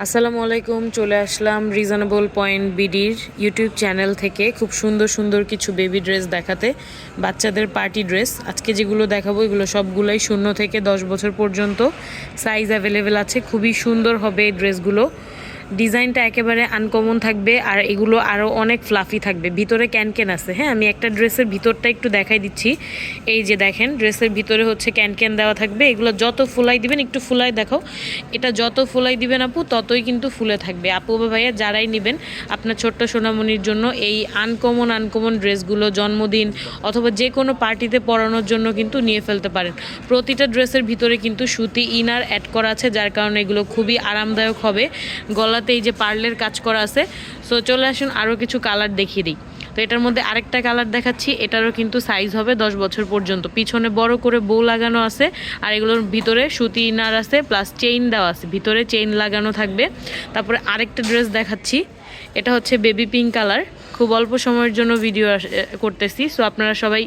আসসালামু আলাইকুম, চলে আসলাম রিজনেবল পয়েন্ট বিডির ইউটিউব চ্যানেল থেকে খুব সুন্দর সুন্দর কিছু বেবি ড্রেস দেখাতে। বাচ্চাদের পার্টি ড্রেস আজকে যেগুলো দেখাবো এগুলো সবগুলোই 0 থেকে 10 বছর পর্যন্ত সাইজ অ্যাভেলেবেল আছে। খুবই সুন্দর হবে এই ড্রেসগুলো, ডিজাইনটা একেবারে আনকমন থাকবে আর এগুলো আরও অনেক ফ্লাফি থাকবে। ভিতরে ক্যানক্যান আছে। হ্যাঁ, আমি একটা ড্রেসের ভিতরটা একটু দেখাই দিচ্ছি। এই যে দেখেন, ড্রেসের ভিতরে হচ্ছে ক্যানক্যান দেওয়া থাকবে। এগুলো যত ফুলাই দিবেন, একটু ফুলাই দেখাও, এটা যত ফুলাই দিবেন আপু ততই কিন্তু ফুলে থাকবে। আপু বা ভাইয়া যারাই নেবেন আপনার ছোট্ট সোনামণির জন্য এই আনকমন ড্রেসগুলো জন্মদিন অথবা যে কোনো পার্টিতে পরানোর জন্য কিন্তু নিয়ে ফেলতে পারেন। প্রতিটা ড্রেসের ভিতরে কিন্তু সুতি ইনার অ্যাড করা আছে, যার কারণে এগুলো খুবই আরামদায়ক হবে। গলাতে এই যে পার্লের কাজ করা আছে। সো চলে আসুন আরও কিছু কালার দেখিয়ে দিই। তো এটার মধ্যে আরেকটা কালার দেখাচ্ছি, এটারও কিন্তু সাইজ হবে 10 বছর পর্যন্ত। পিছনে বড় করে বউ লাগানো আছে আর এগুলোর ভিতরে সুতি ইনার আছে, প্লাস চেইন দেওয়া আছে, ভিতরে চেইন লাগানো থাকবে। তারপরে আরেকটা ড্রেস দেখাচ্ছি, এটা হচ্ছে বেবি পিঙ্ক কালার। খুব অল্প সময়ের জন্য ভিডিও করতেছি, সো আপনারা সবাই